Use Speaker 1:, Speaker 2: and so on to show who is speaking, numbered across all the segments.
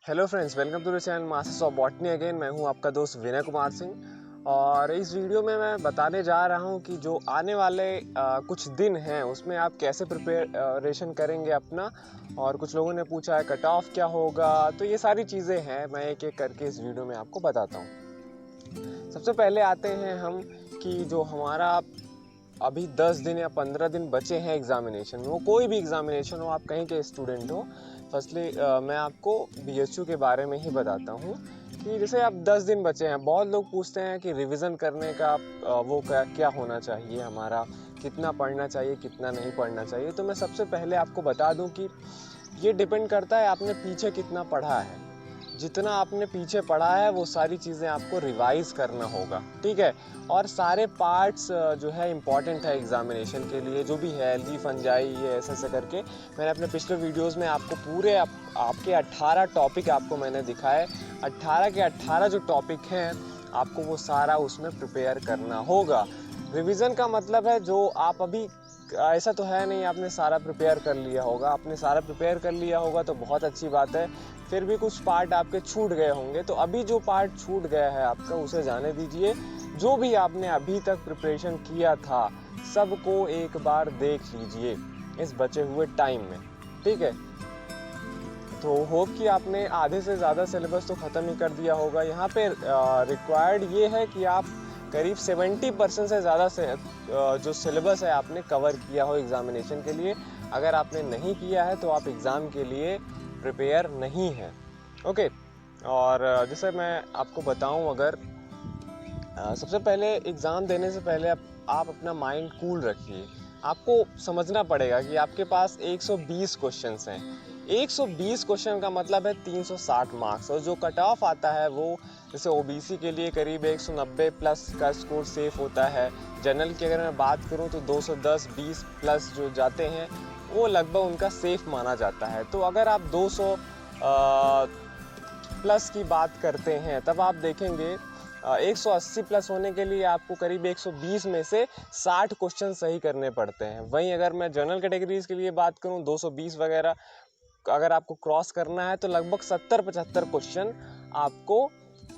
Speaker 1: Hello friends, welcome to the channel masters of botany again. मैं हूं आपका दोस्त विनय कुमार सिंह और इस वीडियो में मैं बताने जा रहा हूं कि जो आने वाले कुछ दिन हैं उसमें आप कैसे प्रिपरेशन करेंगे अपना। और कुछ लोगों ने पूछा है कट ऑफ क्या होगा, तो ये सारी चीज़ें हैं, मैं एक एक करके इस वीडियो में आपको बताता हूँ। सबसे पहले आते हैं हम कि जो हमारा अभी 10 दिन या 15 दिन बचे हैं एग्जामिनेशन में, वो कोई भी एग्जामिनेशन हो, आप कहीं के स्टूडेंट हो। फर्स्टली मैं आपको बीएचयू के बारे में ही बताता हूँ कि जैसे अब 10 दिन बचे हैं। बहुत लोग पूछते हैं कि रिवीजन करने का वो क्या होना चाहिए, हमारा कितना पढ़ना चाहिए, कितना नहीं पढ़ना चाहिए। तो मैं सबसे पहले आपको बता दूं कि ये डिपेंड करता है आपने पीछे कितना पढ़ा है। जितना आपने पीछे पढ़ा है वो सारी चीज़ें आपको रिवाइज करना होगा, ठीक है। और सारे पार्ट्स जो है इम्पॉर्टेंट है एग्जामिनेशन के लिए, जो भी है ली फंजाई ये ऐसे ऐसे करके मैंने अपने पिछले वीडियोस में आपको पूरे आपके 18 टॉपिक आपको मैंने दिखाए। 18 के 18 जो टॉपिक हैं आपको वो सारा उसमें प्रिपेयर करना होगा। रिवीजन का मतलब है जो आप अभी, ऐसा तो है नहीं आपने सारा प्रिपेयर कर लिया होगा। आपने सारा प्रिपेयर कर लिया होगा तो बहुत अच्छी बात है, फिर भी कुछ पार्ट आपके छूट गए होंगे। तो अभी जो पार्ट छूट गया है आपका उसे जाने दीजिए। जो भी आपने अभी तक प्रिपरेशन किया था सबको एक बार देख लीजिए इस बचे हुए टाइम में, ठीक है। तो होप कि आपने आधे से ज़्यादा सिलेबस तो ख़त्म ही कर दिया होगा। यहाँ पे रिक्वायर्ड ये है कि आप करीब 70% से ज़्यादा से जो सिलेबस है आपने कवर किया हो एग्ज़ामिनेशन के लिए। अगर आपने नहीं किया है तो आप एग्ज़ाम के लिए प्रिपेयर नहीं हैं, ओके। और जैसे मैं आपको बताऊं, अगर सबसे पहले एग्ज़ाम देने से पहले आप अपना माइंड कूल रखिए। आपको समझना पड़ेगा कि आपके पास 120 क्वेश्चंस हैं। 120 क्वेश्चन का मतलब है 360 मार्क्स। और जो कट ऑफ आता है वो जैसे ओबीसी के लिए करीब 190 प्लस का स्कोर सेफ होता है। जनरल की अगर मैं बात करूं तो 210 20 प्लस जो जाते हैं वो लगभग उनका सेफ माना जाता है। तो अगर आप 200 प्लस की बात करते हैं तब आप देखेंगे 180 प्लस होने के लिए आपको करीब 120 में से 60 क्वेश्चन सही करने पड़ते हैं। वहीं अगर मैं जनरल कैटेगरीज के लिए बात करूं 220 वगैरह अगर आपको क्रॉस करना है तो लगभग 70-75 क्वेश्चन आपको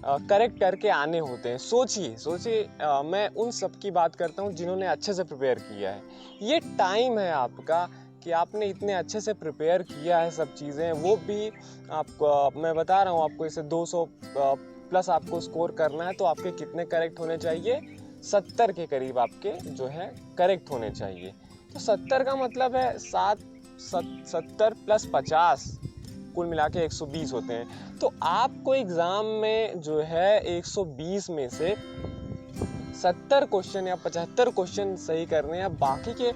Speaker 1: करेक्ट करके आने होते हैं। सोचिए सोचिए, मैं उन सब की बात करता हूँ जिन्होंने अच्छे से प्रिपेयर किया है। ये टाइम है आपका कि आपने इतने अच्छे से प्रिपेयर किया है सब चीज़ें, वो भी आपको मैं बता रहा हूँ आपको इसे 200 प्लस आपको स्कोर करना है तो आपके कितने करेक्ट होने चाहिए, 70 के करीब आपके जो है करेक्ट होने चाहिए। तो 70 का मतलब है 70 प्लस 50 कुल मिला के 120 होते हैं। तो आपको एग्जाम में जो है 120 में से 70 क्वेश्चन या 75 क्वेश्चन सही करने हैं। बाकी के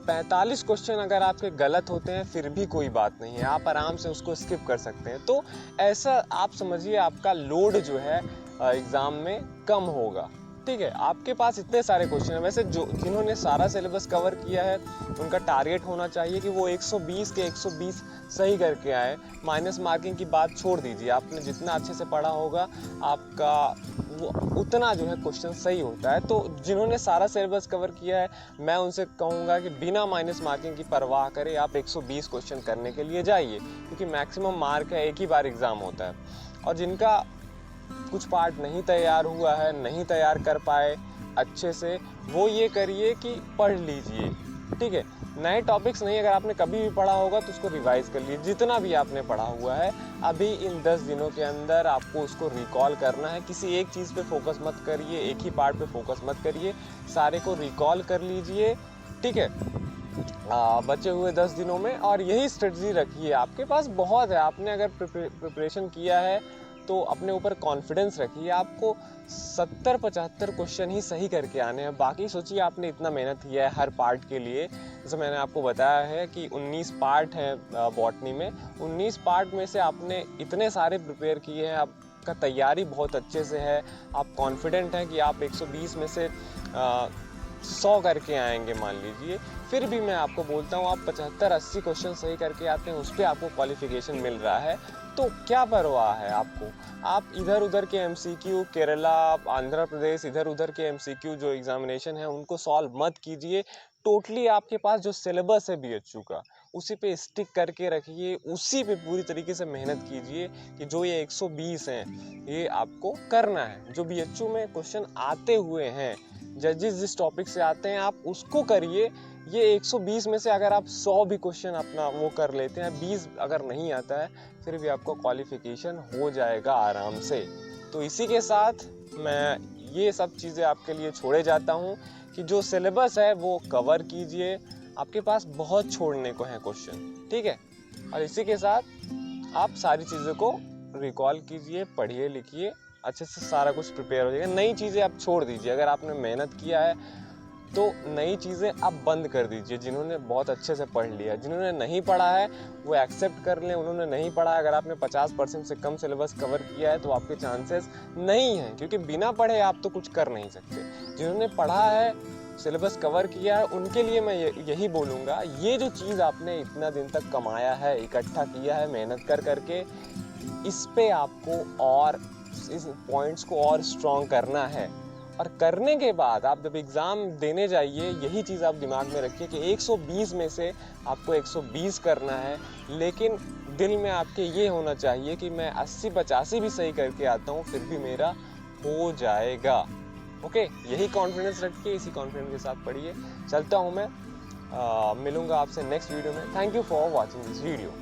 Speaker 1: 45 क्वेश्चन अगर आपके गलत होते हैं फिर भी कोई बात नहीं है, आप आराम से उसको स्किप कर सकते हैं। तो ऐसा आप समझिए आपका लोड जो है एग्ज़ाम में कम होगा, ठीक है। आपके पास इतने सारे क्वेश्चन हैं। वैसे जो जिन्होंने सारा सिलेबस कवर किया है उनका टारगेट होना चाहिए कि वो 120 के 120 सही करके आए। माइनस मार्किंग की बात छोड़ दीजिए, आपने जितना अच्छे से पढ़ा होगा आपका वो उतना जो है क्वेश्चन सही होता है। तो जिन्होंने सारा सिलेबस कवर किया है मैं उनसे कहूँगा कि बिना माइनस मार्किंग की परवाह करे आप 120 क्वेश्चन करने के लिए जाइए, क्योंकि मैक्सिमम मार्क है, एक ही बार एग्ज़ाम होता है। और जिनका कुछ पार्ट नहीं तैयार हुआ है, नहीं तैयार कर पाए अच्छे से, वो ये करिए कि पढ़ लीजिए, ठीक है। नए टॉपिक्स नहीं, अगर आपने कभी भी पढ़ा होगा तो उसको रिवाइज कर लीजिए। जितना भी आपने पढ़ा हुआ है अभी इन 10 दिनों के अंदर आपको उसको रिकॉल करना है। किसी एक चीज़ पे फोकस मत करिए, एक ही पार्ट पे फोकस मत करिए, सारे को रिकॉल कर लीजिए, ठीक है। बचे हुए 10 दिनों में और यही स्ट्रेटजी रखिए। आपके पास बहुत है, आपने अगर प्रिपरेशन किया है तो अपने ऊपर कॉन्फिडेंस रखिए। आपको 70-75 क्वेश्चन ही सही करके आने हैं। बाकी सोचिए आपने इतना मेहनत किया है हर पार्ट के लिए। जैसे मैंने आपको बताया है कि 19 पार्ट हैं बॉटनी में, 19 पार्ट में से आपने इतने सारे प्रिपेयर किए हैं, आपका तैयारी बहुत अच्छे से है, आप कॉन्फिडेंट हैं कि आप 120 में से 100 करके आएंगे मान लीजिए। फिर भी मैं आपको बोलता हूँ आप 75-80 क्वेश्चन सही करके आते हैं, उस पर आपको क्वालिफिकेशन मिल रहा है तो क्या परवाह है आपको। आप इधर उधर के एमसीक्यू, केरला, आंध्र प्रदेश, इधर उधर के एमसीक्यू जो एग्जामिनेशन है उनको सॉल्व मत कीजिए। टोटली आपके पास जो सिलेबस है बीएचयू का उसी पे स्टिक करके रखिए, उसी पे पूरी तरीके से मेहनत कीजिए कि जो ये 120 हैं ये आपको करना है। जो BHU में क्वेश्चन आते हुए हैं, जिस टॉपिक से आते हैं आप उसको करिए। ये 120 में से अगर आप 100 भी क्वेश्चन अपना वो कर लेते हैं, 20 अगर नहीं आता है, फिर भी आपको क्वालिफिकेशन हो जाएगा आराम से। तो इसी के साथ मैं ये सब चीज़ें आपके लिए छोड़े जाता हूँ कि जो सिलेबस है वो कवर कीजिए। आपके पास बहुत छोड़ने को है क्वेश्चन, ठीक है। और इसी के साथ आप सारी चीज़ों को रिकॉल कीजिए, पढ़िए, लिखिए, अच्छे से सारा कुछ प्रिपेयर हो जाएगा। नई चीज़ें आप छोड़ दीजिए। अगर आपने मेहनत किया है तो नई चीज़ें आप बंद कर दीजिए। जिन्होंने बहुत अच्छे से पढ़ लिया, जिन्होंने नहीं पढ़ा है वो एक्सेप्ट कर लें, उन्होंने नहीं पढ़ा है। अगर आपने 50% से कम सिलेबस कवर किया है तो आपके चांसेस नहीं हैं, क्योंकि बिना पढ़े आप तो कुछ कर नहीं सकते। जिन्होंने पढ़ा है, सिलेबस कवर किया है, उनके लिए मैं यही बोलूँगा, ये जो चीज़ आपने इतना दिन तक कमाया है, इकट्ठा किया है मेहनत कर करके, इस पे आपको और इस पॉइंट्स को और स्ट्रॉन्ग करना है। और करने के बाद आप जब एग्ज़ाम देने जाइए, यही चीज़ आप दिमाग में रखिए कि 120 में से आपको 120 करना है, लेकिन दिल में आपके ये होना चाहिए कि मैं 80-85 भी सही करके आता हूँ, फिर भी मेरा हो जाएगा। ओके, यही कॉन्फिडेंस रखिए, इसी कॉन्फिडेंस के साथ पढ़िए। चलता हूँ मैं, मिलूँगा आपसे नेक्स्ट वीडियो में। Thank you for watching this video.